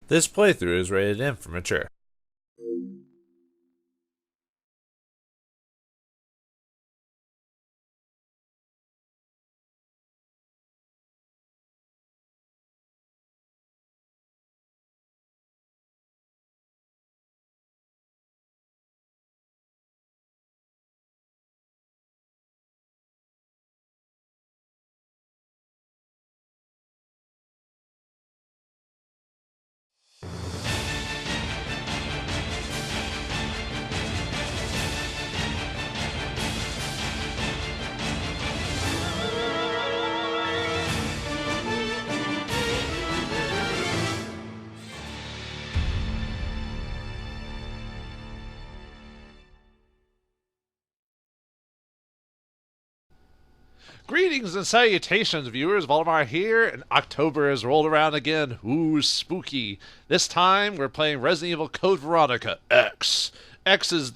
This playthrough is rated M for mature. Greetings and salutations, viewers. Vauldemare here, and October has rolled around again. Ooh, spooky. This time, we're playing Resident Evil Code Veronica X. X is what's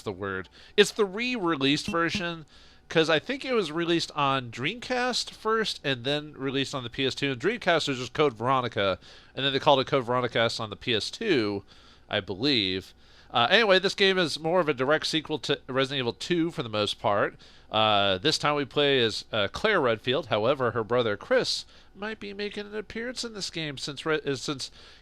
the word? It's the re-released version, because I think it was released on Dreamcast first, and then released on the PS2. And Dreamcast was just Code Veronica, and then they called it Code Veronica X on the PS2, I believe. Anyway, this game is more of a direct sequel to Resident Evil 2 for the most part. This time we play as Claire Redfield. However, her brother Chris might be making an appearance in this game since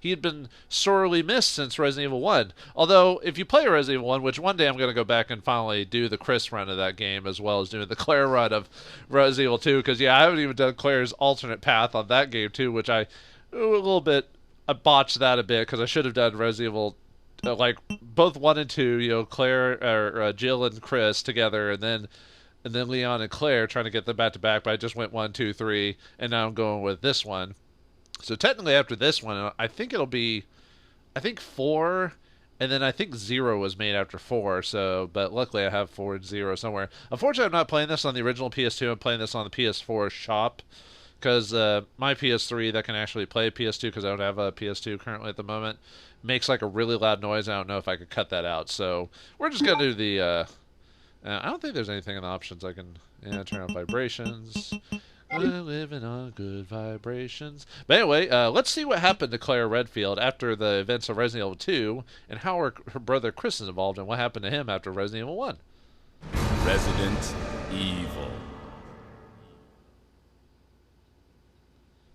he had been sorely missed since Resident Evil 1. Although, if you play Resident Evil 1, which one day I'm going to go back and finally do the Chris run of that game as well as doing the Claire run of Resident Evil 2, because I haven't even done Claire's alternate path on that game too, which I botched that a bit because I should have done Resident Evil like both 1 and 2, Claire or Jill and Chris together, and then Leon and Claire, trying to get them back to back. But I just went 1, 2, 3, and now I'm going with this one. So technically, after this one, I think it'll be, 4, and then I think 0 was made after 4. So, but luckily I have 4 and 0 somewhere. Unfortunately, I'm not playing this on the original PS2. I'm playing this on the PS4 shop. Because my PS3 that can actually play PS2, because I don't have a PS2 currently at the moment, makes like a really loud noise. I don't know if I could cut that out. So we're just going to do the... I don't think there's anything in the options I can turn on vibrations. We're living on good vibrations. But anyway, let's see what happened to Claire Redfield after the events of Resident Evil 2, and how her brother Chris is involved, and what happened to him after Resident Evil 1. Resident Evil.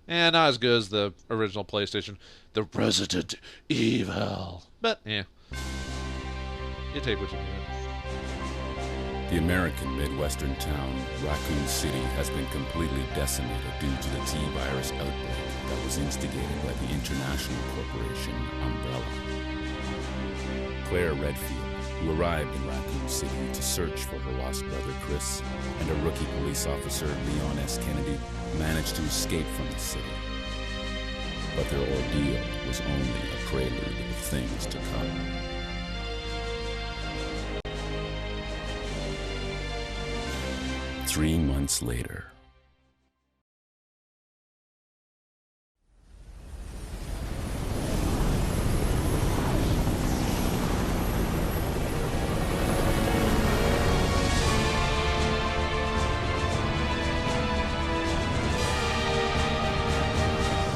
And not as good as the original PlayStation. The Resident Evil. But, yeah. You take what you can. The American Midwestern town, Raccoon City, has been completely decimated due to the T-virus outbreak that was instigated by the international corporation Umbrella. Claire Redfield, who arrived in Raccoon City to search for her lost brother Chris, and a rookie police officer, Leon S. Kennedy, managed to escape from the city. But their ordeal was only a prelude of things to come. Three months later.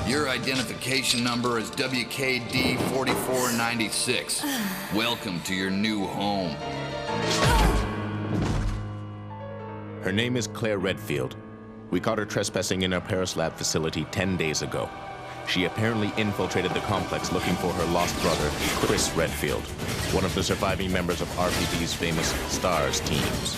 Your identification number is WKD4496. Welcome to your new home. Her name is Claire Redfield. We caught her trespassing in our Paris lab facility 10 days ago. She apparently infiltrated the complex looking for her lost brother, Chris Redfield, one of the surviving members of RPD's famous STARS teams.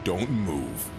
Don't move.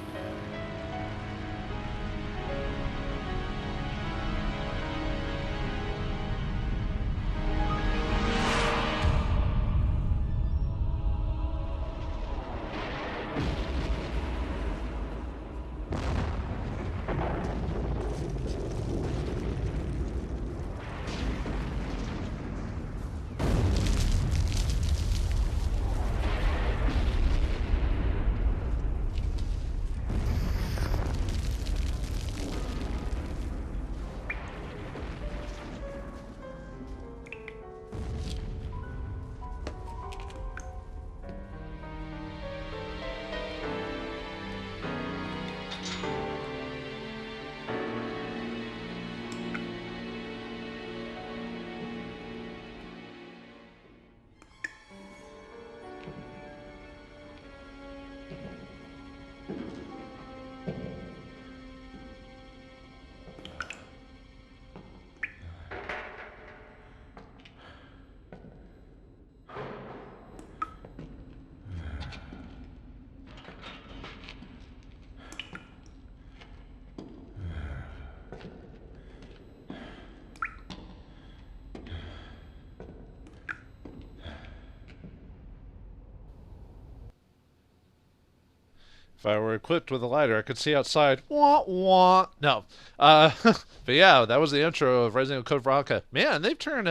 If I were equipped with a lighter, I could see outside. Wah, wah. No. But yeah, that was the intro of Resident Evil Code Veronica. Man, they've turned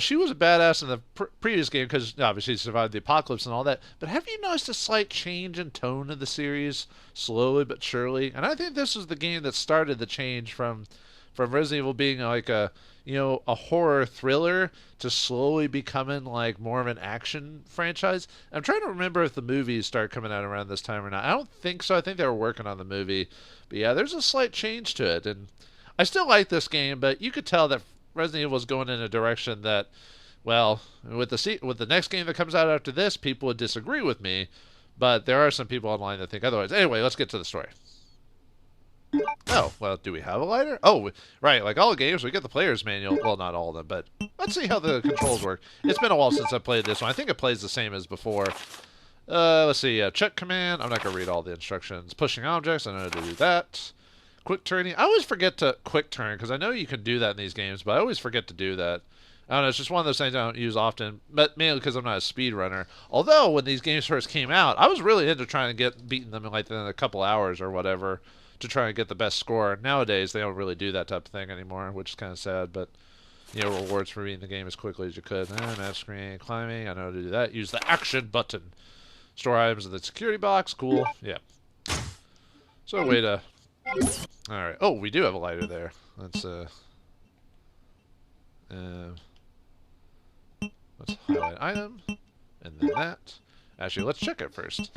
she was a badass in the previous game because obviously she survived the apocalypse and all that. But have you noticed a slight change in tone of the series, slowly but surely? And I think this was the game that started the change from Resident Evil being like a horror thriller to slowly becoming like more of an action franchise. I'm trying to remember if the movies started coming out around this time or not. I don't think so. I think they were working on the movie. But yeah, there's a slight change to it. And I still like this game, but you could tell that Resident Evil was going in a direction that, well, with the next game that comes out after this, people would disagree with me. But there are some people online that think otherwise. Anyway, let's get to the story. Oh, well, do we have a lighter? Oh, right, like all the games, we get the player's manual. Well, not all of them, but let's see how the controls work. It's been a while since I played this one. I think it plays the same as before. Let's see, check command. I'm not going to read all the instructions. Pushing objects, I know how to do that. Quick turning. I always forget to quick turn, because I know you can do that in these games, but I always forget to do that. I don't know, it's just one of those things I don't use often, but mainly because I'm not a speedrunner. Although, when these games first came out, I was really into trying to beating them in like in a couple hours or whatever, to try and get the best score. Nowadays, they don't really do that type of thing anymore, which is kind of sad, but, rewards for beating the game as quickly as you could. Map screen, climbing, I know how to do that. Use the action button. Store items in the security box, cool, yeah. So, way to... Alright, oh, we do have a lighter there. Let's highlight item, and then that. Actually, let's check it first.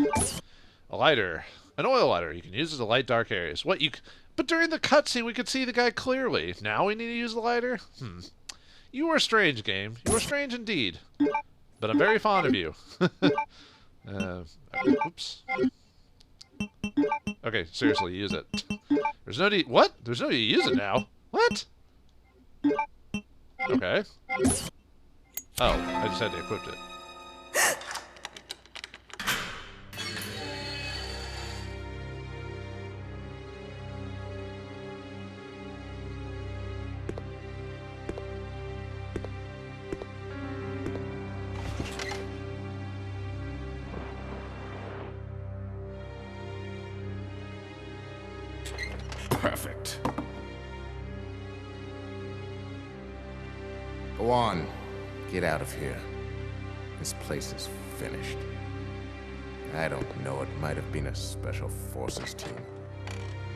A lighter. An oil lighter. You can use it to light dark areas. But during the cutscene, we could see the guy clearly. Now we need to use the lighter? You are strange, game. You are strange indeed. But I'm very fond of you. Oops. Okay, seriously, use it. There's no need... What? There's no need to use it now. What? Okay. Oh, I just had to equip it. Perfect. Go on. Get out of here. This place is finished. I don't know, it might have been a special forces team.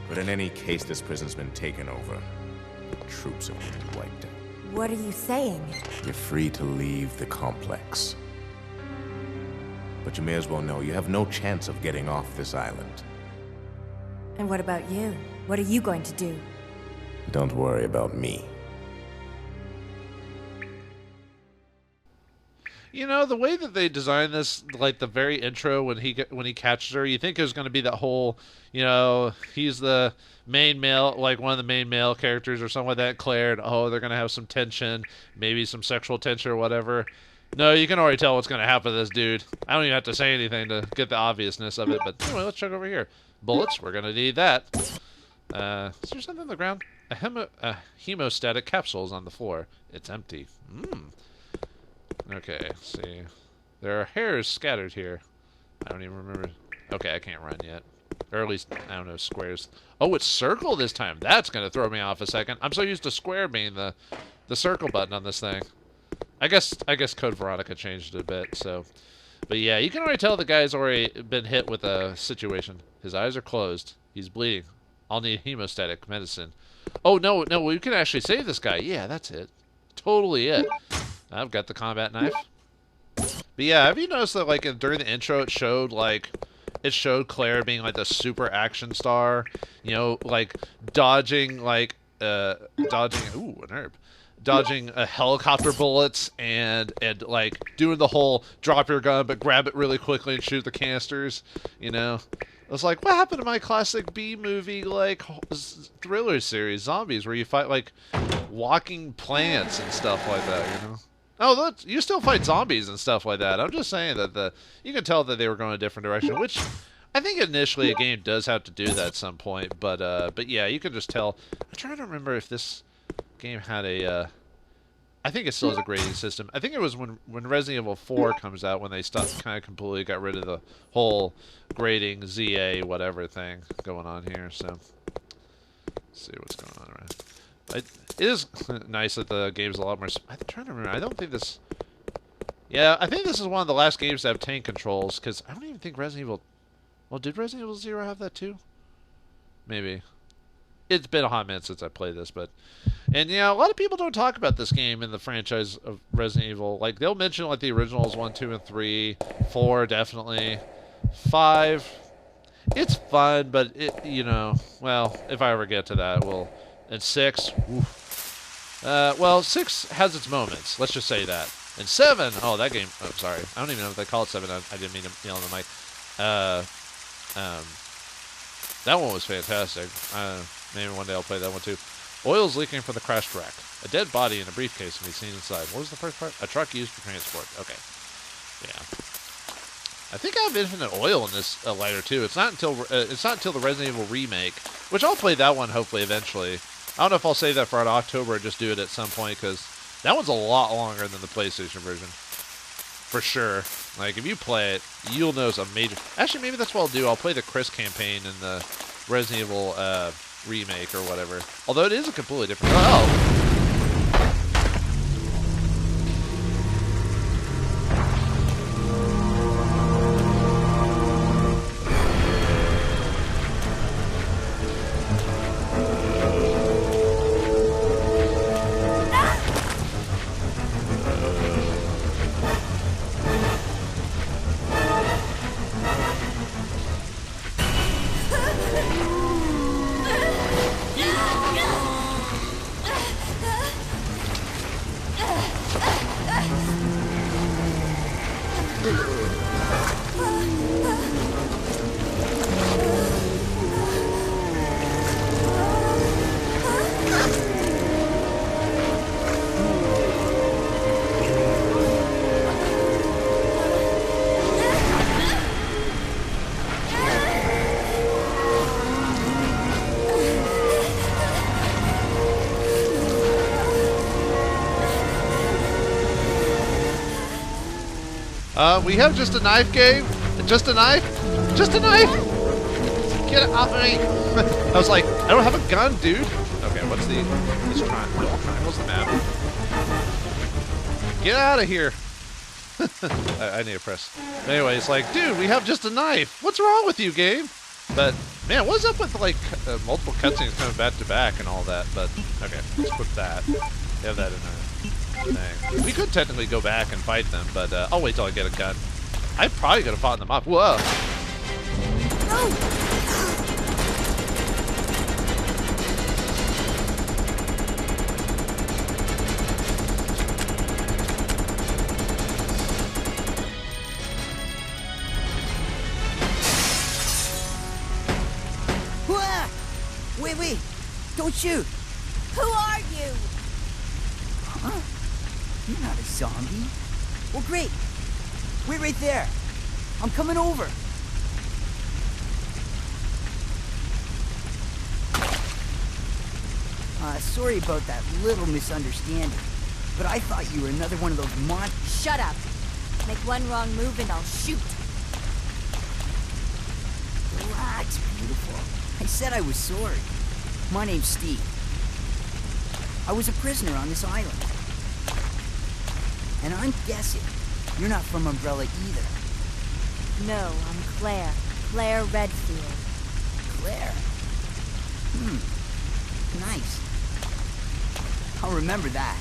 But in any case, this prison's been taken over. The troops have been wiped out. What are you saying? You're free to leave the complex. But you may as well know you have no chance of getting off this island. And what about you? What are you going to do? Don't worry about me. The way that they designed this, like the very intro when he catches her, you think it was going to be that whole, he's the main male, like one of the main male characters or something like that, Claire, and they're going to have some tension, maybe some sexual tension or whatever. No, you can already tell what's going to happen to this dude. I don't even have to say anything to get the obviousness of it, but anyway, let's check over here. Bullets, we're going to need that. Is there something on the ground? A hemostatic capsule is on the floor. It's empty. Okay, let's see. There are hairs scattered here. I don't even remember. Okay, I can't run yet. Or at least, I don't know, squares. Oh, it's circle this time. That's going to throw me off a second. I'm so used to square being the circle button on this thing. I guess Code Veronica changed it a bit, so. But yeah, you can already tell the guy's already been hit with a situation. His eyes are closed. He's bleeding. I'll need hemostatic medicine. Oh, no, we can actually save this guy. Yeah, that's it. Totally it. I've got the combat knife. But yeah, have you noticed that, like, during the intro, it showed Claire being, like, the super action star, you know, like, dodging a herb. Dodging helicopter bullets and like doing the whole drop your gun but grab it really quickly and shoot the canisters, you know. I was like, what happened to my classic B movie like thriller series Zombies, where you fight like walking plants and stuff like that, you know? Oh, you still fight zombies and stuff like that. I'm just saying that you can tell that they were going a different direction, which I think initially a game does have to do that at some point, but yeah, you can just tell. I'm trying to remember if this game had a I think it still has a grading system. I think it was when Resident Evil 4 comes out when they kind of completely got rid of the whole grading ZA whatever thing going on here. So let's see what's going on around. It is nice that the game's a lot more. I'm trying to remember. I don't think this. Yeah, I think this is one of the last games to have tank controls, because I don't even think Resident Evil. Well, did Resident Evil 0 have that too? Maybe. It's been a hot minute since I played this, but. And yeah, a lot of people don't talk about this game in the franchise of Resident Evil. Like, they'll mention like the originals 1, 2, and 3, 4 definitely, 5. It's fun, but it, you know, well, if I ever get to that, well, and 6, oof. Well, 6 has its moments. Let's just say that. And 7, oh, that game. Oh, sorry, I don't even know if they call it 7. I didn't mean to yell on the mic. That one was fantastic. Maybe one day I'll play that one too. Oil's leaking from the crashed wreck. A dead body in a briefcase can be seen inside. What was the first part? A truck used for transport. Okay. Yeah. I think I have infinite oil in this lighter too. It's not until the Resident Evil remake, which I'll play that one hopefully eventually. I don't know if I'll save that for October or just do it at some point, because that one's a lot longer than the PlayStation version. For sure. Like, if you play it, you'll notice a major. Actually, maybe that's what I'll do. I'll play the Chris campaign in the Resident Evil remake or whatever. Although it is a completely different. Oh. We have just a knife game? Just a knife? Just a knife? Get it off of me! I was like, I don't have a gun, dude! Okay, what's this triangle's the map. Get out of here! I need to press. Anyway, it's like, dude, we have just a knife! What's wrong with you, game? But, man, what's up with, like, multiple cutscenes coming back to back and all that? But, okay, let's put that. We have that in our thing. We could technically go back and fight them, but I'll wait till I get a gun. I probably could have fought them up. Whoa! Wait, don't shoot! Who are you? Huh? You're not a zombie. Well, great. Wait right there. I'm coming over. Sorry about that little misunderstanding, but I thought you were another one of those Shut up. Make one wrong move and I'll shoot. Relax, beautiful. I said I was sorry. My name's Steve. I was a prisoner on this island. And I'm guessing you're not from Umbrella either. No, I'm Claire. Claire Redfield. Claire? Nice. I'll remember that.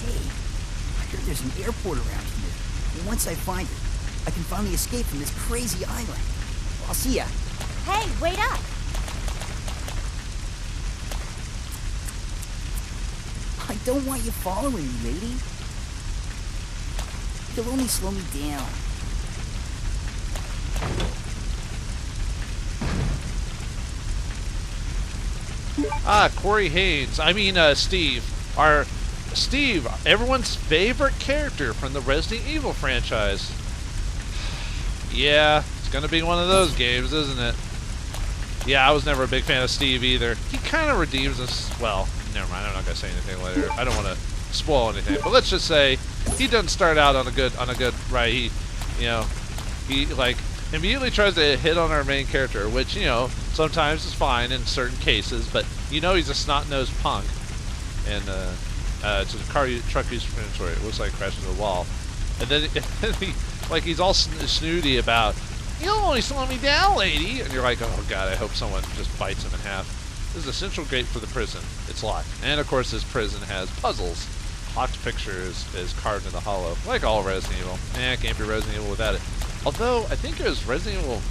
Hey, I heard there's an airport around here. And once I find it, I can finally escape from this crazy island. I'll see ya. Hey, wait up! I don't want you following me, lady. You'll only slow me down. Corey Haynes. Steve. Steve, everyone's favorite character from the Resident Evil franchise. Yeah, it's gonna be one of those games, isn't it? Yeah, I was never a big fan of Steve either. He kind of redeems us. Well, never mind. I'm not gonna say anything later. I don't want to spoil anything. But let's just say he doesn't start out on a good right. He like immediately tries to hit on our main character, which sometimes is fine in certain cases. But he's a snot-nosed punk, and it's a truck used for inventory. It looks like it crashed into the wall, and then he's all snooty about, "You'll only slow me down, lady," and you're like, "Oh God, I hope someone just bites him in half." This is a central gate for the prison. It's locked, and of course, this prison has puzzles. Locked picture is carved in the hollow, like all Resident Evil. It can't be Resident Evil without it. Although I think it was Resident Evil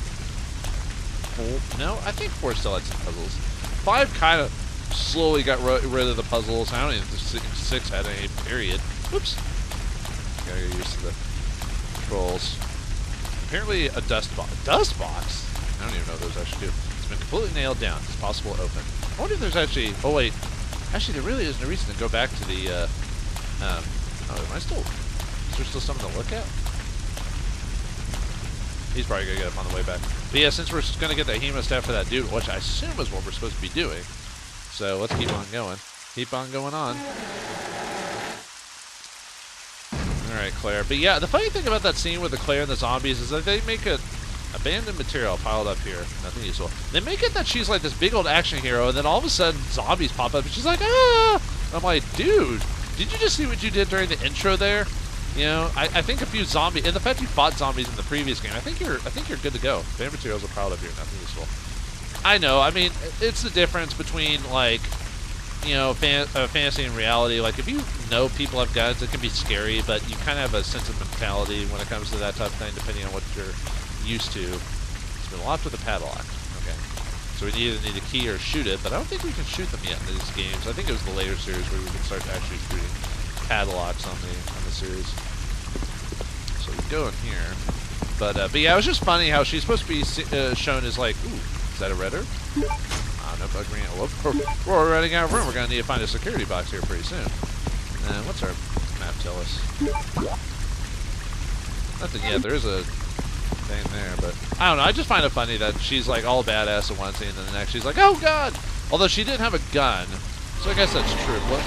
4. No, I think 4 still had some puzzles. 5 kind of slowly got rid of the puzzles. I don't even think 6 had any, period. Whoops. Gotta get used to the controls. Apparently a dust box. Dust box? I don't even know what those actually do. It's been completely nailed down. It's possible to open. I wonder if there's actually... Oh, wait. Actually, there really isn't a reason to go back to the... am I still... Is there still something to look at? He's probably going to get up on the way back. But yeah, since we're going to get the hemostat for that dude, which I assume is what we're supposed to be doing. So let's keep on going. Keep on going on. Alright, Claire. But yeah, the funny thing about that scene with the Claire and the zombies is that they make it abandoned material piled up here. Nothing useful. They make it that she's like this big old action hero, and then all of a sudden zombies pop up and she's like, "Ah!" I'm like, dude, did you just see what you did during the intro there? I think a few zombies, and the fact you fought zombies in the previous game, I think you're good to go. Band materials are piled up here, nothing useful. I know, it's the difference between like, fantasy and reality. Like if you know people have guns, it can be scary, but you kind of have a sense of mentality when it comes to that type of thing, depending on what you're used to. It's been locked with a padlock. Okay. So we either need a key or shoot it, but I don't think we can shoot them yet in these games. I think it was the later series where we can start actually shooting padlocks on the series. So we go in here, but yeah, it was just funny how she's supposed to be shown as like, ooh, is that a redder? I don't know if I green. We're running out of room. We're gonna need to find a security box here pretty soon. And what's our map tell us? Nothing yet. There is a thing there, but I don't know. I just find it funny that she's like all badass in one scene, and then the next she's like, oh God! Although she didn't have a gun, so I guess that's true. What?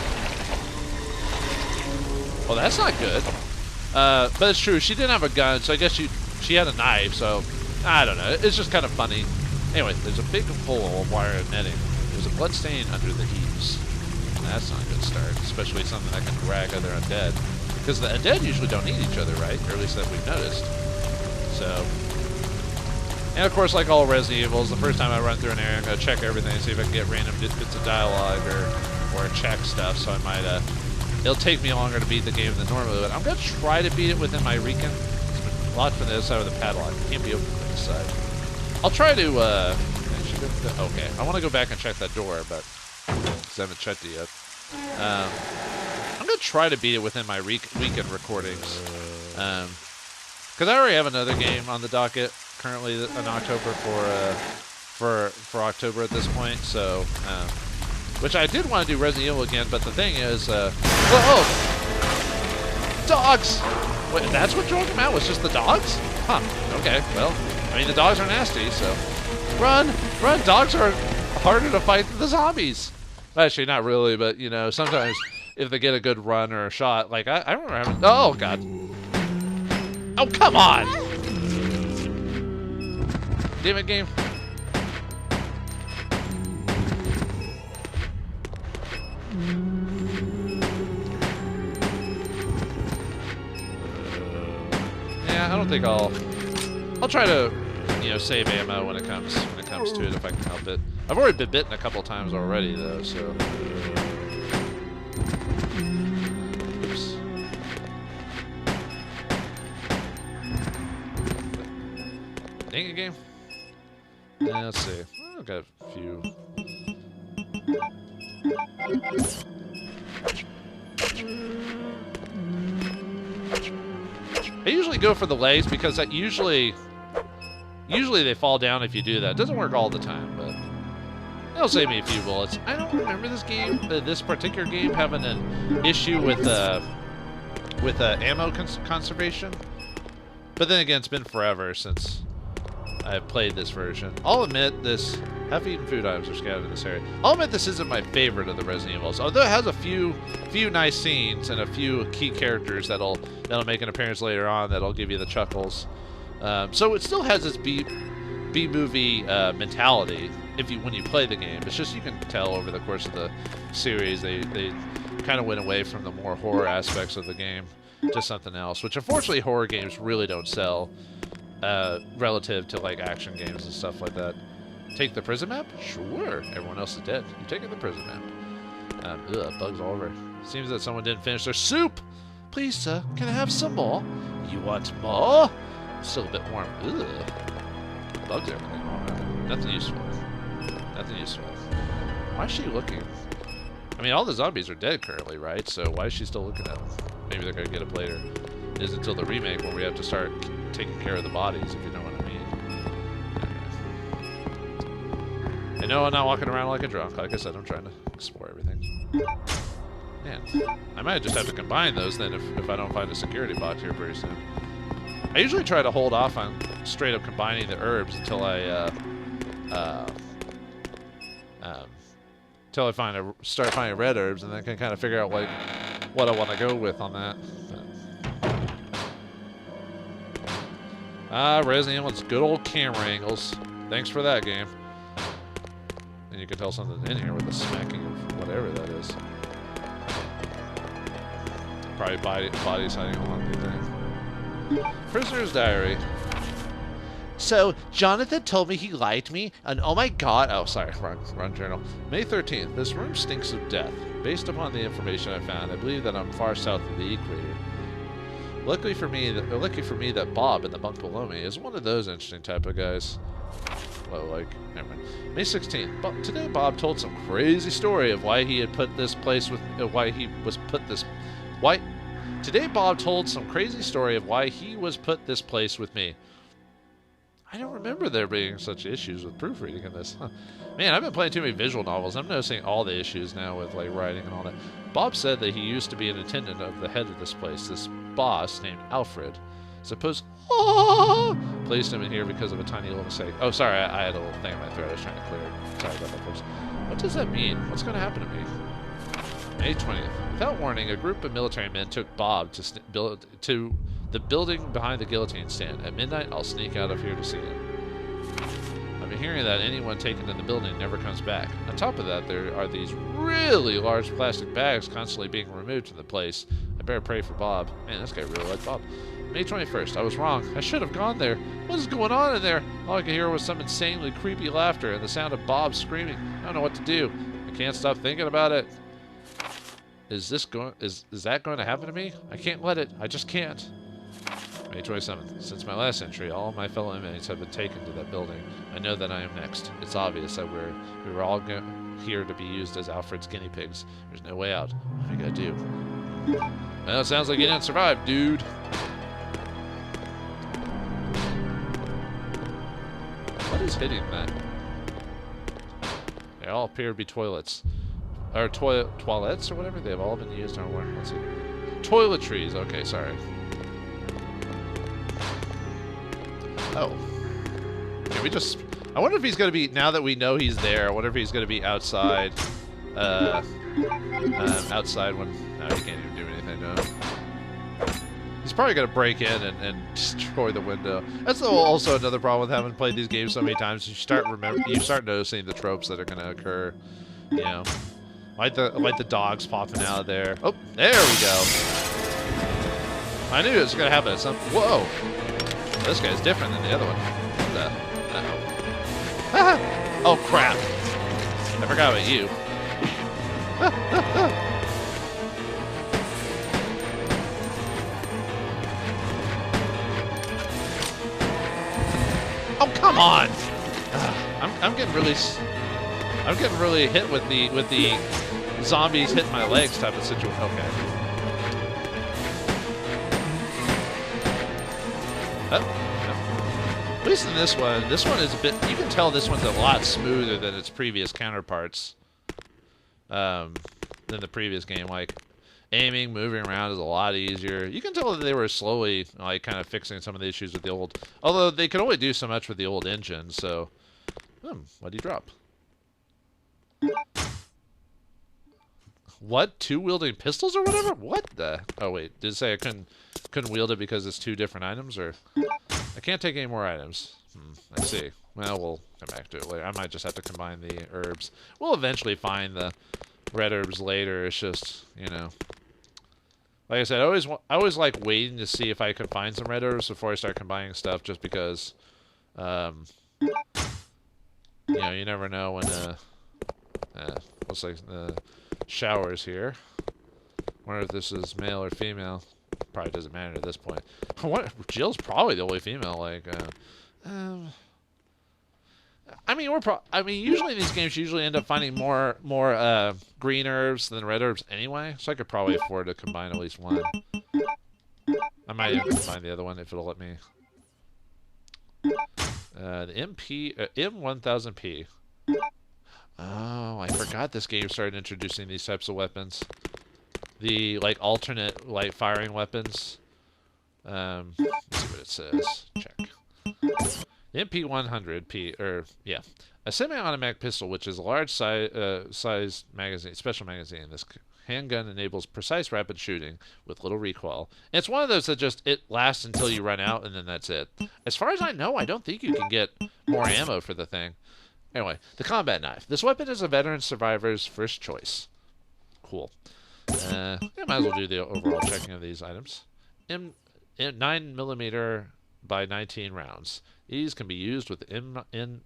Well, that's not good. But it's true. She didn't have a gun, so I guess she had a knife. So I don't know. It's just kind of funny. Anyway, there's a big hole of wire and netting. There's a blood stain under the eaves. That's not a good start, especially something that can drag other undead. Because the undead usually don't eat each other, right? Or at least that we've noticed. So, and of course, like all Resident Evils, the first time I run through an area, I'm gonna check everything and see if I can get random bits of dialogue or check stuff. So I might it'll take me longer to beat the game than normally, but I'm gonna try to beat it within my recon. It's been locked from the other side of the padlock. It can't be opened from this side. I'll try to, okay, I want to go back and check that door, but, because I haven't checked it yet. I'm going to try to beat it within my weekend recordings. Because I already have another game on the docket currently in October for October at this point, so, which I did want to do Resident Evil again, but the thing is, Dogs! Wait, that's what drove him out, was just the dogs? Huh, okay, well, I mean, the dogs are nasty, so... Run! Run! Dogs are harder to fight than the zombies! Actually, not really, but, you know, sometimes if they get a good run or a shot, like, I remember having... Oh, God. Oh, come on! Damn it, game. Yeah, I don't think I'll try to, you know, save ammo when it comes to it if I can help it. I've already been bitten a couple times already though, so. Oops. Dang it, game. Yeah, let's see. I've got a few. I usually go for the legs because that usually they fall down if you do that. It doesn't work all the time, but it'll save me a few bullets. I don't remember this game, this particular game, having an issue with ammo conservation. But then again, it's been forever since I've played this version. I'll admit this. Half-eaten food items are scattered in this area. I'll admit this isn't my favorite of the Resident Evils, although it has a few nice scenes and a few key characters that'll make an appearance later on that'll give you the chuckles. So it still has this B-movie mentality when you play the game. It's just you can tell over the course of the series they kind of went away from the more horror aspects of the game to something else, which unfortunately horror games really don't sell relative to like action games and stuff like that. Take the prison map? Sure. Everyone else is dead. You're taking the prison map. Bugs all over. Seems that someone didn't finish their soup. Please, sir, can I have some more? You want more? Still a bit warm. Ugh. Bugs everything all around. Nothing useful. Nothing useful. Why is she looking? I mean, all the zombies are dead currently, right? So why is she still looking at them? Maybe they're going to get up later. It is until the remake when we have to start taking care of the bodies, if you know what I mean. I know I'm not walking around like a drunk. Like I said, I'm trying to explore everything. Man, I might just have to combine those then if I don't find a security box here pretty soon. I usually try to hold off on straight up combining the herbs until I start finding red herbs, and then can kind of figure out like what I want to go with on that. Resident Evil's good old camera angles. Thanks for that, game. And you can tell something's in here with the smacking of whatever that is. Probably bodies hiding along the thing. Prisoner's diary. So, Jonathan told me he liked me, and oh my god... Oh, sorry, wrong journal. May 13th. This room stinks of death. Based upon the information I found, I believe that I'm far south of the equator. Lucky for me that Bob in the bunk below me is one of those interesting type of guys. Well, like, never mind. May 16th. Today Bob told some crazy story of why he had put this place with... Today Bob told some crazy story of why he was put this place with me. I don't remember there being such issues with proofreading in this. Huh. Man, I've been playing too many visual novels. I'm noticing all the issues now with like writing and all that. Bob said that he used to be an attendant of the head of this place, this boss named Alfred. Suppose placed him in here because of a tiny little mistake. Oh, sorry, I had a little thing in my throat. I was trying to clear it. Sorry about that, folks. What does that mean? What's going to happen to me? May 20th. Without warning, a group of military men took Bob to the building behind the guillotine stand. At midnight, I'll sneak out of here to see him. I've been hearing that anyone taken in the building never comes back. On top of that, there are these really large plastic bags constantly being removed from the place. I better pray for Bob. Man, this guy really liked Bob. May 21st. I was wrong. I should have gone there. What is going on in there? All I could hear was some insanely creepy laughter and the sound of Bob screaming. I don't know what to do. I can't stop thinking about it. Is that going to happen to me? I can't let it. I just can't. May 27th. Since my last entry, all of my fellow inmates have been taken to that building. I know that I am next. It's obvious that we were all here to be used as Alfred's guinea pigs. There's no way out. What are we gonna do? Well, it sounds like you didn't survive, dude. What is hitting that? They all appear to be toilets. Or toilets or whatever. They've all been used. Let's see. Toiletries. Okay, sorry. Oh. Can we just... I wonder if he's going to be... Now that we know he's there, I wonder if he's going to be outside. Outside when... No, he can't even do anything to him. He's probably going to break in and destroy the window. That's also another problem with having played these games so many times. You start noticing the tropes that are going to occur. You know, like the dogs popping out of there. Oh, there we go. I knew it was going to happen at some... Whoa! This guy's different than the other one. What the... Uh-oh. Oh, crap. I forgot about you. Oh, come on! I'm getting really hit with the zombies hitting my legs type of situation. Okay. Oh, no. At least in this one is a bit. You can tell this one's a lot smoother than its previous counterparts. Than the previous game, like aiming, moving around is a lot easier. You can tell that they were slowly, like, kind of fixing some of the issues with the old. Although they could only do so much with the old engine. So, what'd he drop? What? Two wielding pistols or whatever? What the? Oh wait, did it say I couldn't wield it because it's two different items, or I can't take any more items? I see. Well, we'll come back to it later. I might just have to combine the herbs. We'll eventually find the red herbs later. It's just, you know, like I said, I always like waiting to see if I can find some red herbs before I start combining stuff, just because, you know, you never know when looks like the showers here. Wonder if this is male or female. Probably doesn't matter at this point. What? Jill's probably the only female. Like, I mean, usually in these games, you usually end up finding more green herbs than red herbs anyway. So I could probably afford to combine at least one. I might even combine the other one if it'll let me. The M1000P. Oh, I forgot this game started introducing these types of weapons. The, like, alternate, like, firing weapons. Let's see what it says. Check. The MP100P, yeah. A semi-automatic pistol, which is a large size magazine, special magazine. This handgun enables precise, rapid shooting with little recoil. And it's one of those that just, it lasts until you run out, and then that's it. As far as I know, I don't think you can get more ammo for the thing. Anyway, the combat knife. This weapon is a veteran survivor's first choice. Cool. Yeah, might as well do the overall checking of these items. 9mm by 19 rounds. These can be used with M9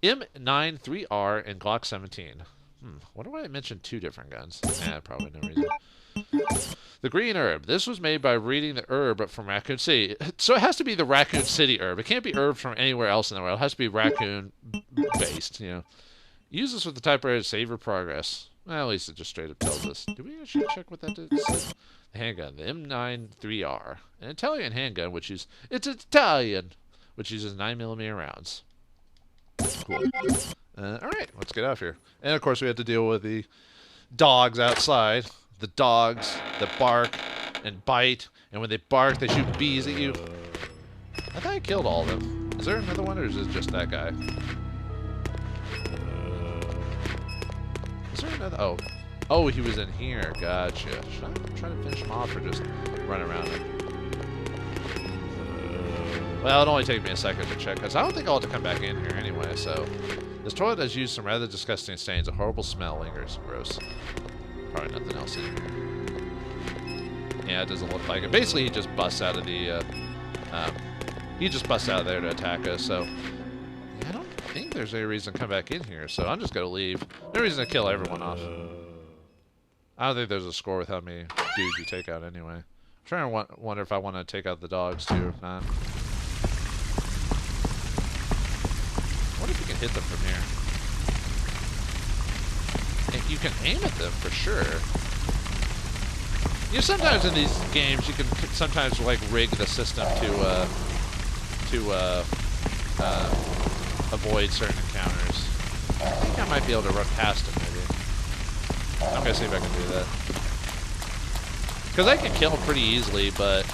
3R and Glock 17. Wonder why I mentioned two different guns. Probably no reason. The green herb. This was made by reading the herb from Raccoon City. So it has to be the Raccoon City herb. It can't be herb from anywhere else in the world. It has to be raccoon-based, you know. Use this with the typewriter to save your progress. Well, at least it just straight up tells us. Do we actually check what that says? The handgun. The M9 3R. An Italian handgun, it's Italian, which uses 9mm rounds. Cool. Alright, let's get off here. And, of course, we have to deal with the dogs outside. The dogs that bark and bite, and when they bark, they shoot bees at you. I thought I killed all of them. Is there another one, or is it just that guy? Is there another? Oh, he was in here. Gotcha. Should I try to finish him off, or just run around him? Well, it'll only take me a second to check, because I don't think I'll have to come back in here anyway, so... This toilet has used some rather disgusting stains. A horrible smell lingers. Gross. Probably nothing else in here. Yeah, it doesn't look like it. Basically, he just busts out of the, he just busts out of there to attack us, so... I don't think there's any reason to come back in here, so I'm just gonna leave. No reason to kill everyone off. I don't think there's a score with how many dudes you take out anyway. I'm trying to wonder if I want to take out the dogs, too, or not. What if you can hit them from here? You can aim at them for sure. You know, sometimes in these games you can sometimes like rig the system to avoid certain encounters. I think I might be able to run past him maybe. I'm gonna see if I can do that. Because I can kill them pretty easily, but,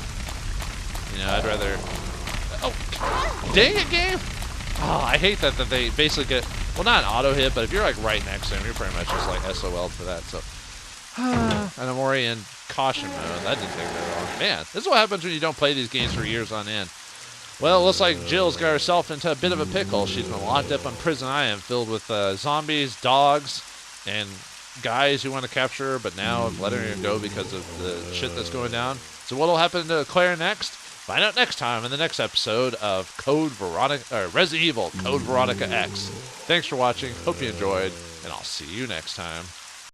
you know, I'd rather... Oh, dang it, game! Oh, I hate that they basically get... Well, not an auto hit, but if you're, like, right next to him, you're pretty much just, like, SOL'd for that, so... And I'm already in caution mode. That didn't take very long. Man, this is what happens when you don't play these games for years on end. Well, it looks like Jill's got herself into a bit of a pickle. She's been locked up in Prison Island, filled with zombies, dogs, and guys who want to capture her, but now I'm letting her go because of the shit that's going down. So what'll happen to Claire next? Find out next time in the next episode of Resident Evil Code Veronica X. Thanks for watching. Hope you enjoyed, and I'll see you next time.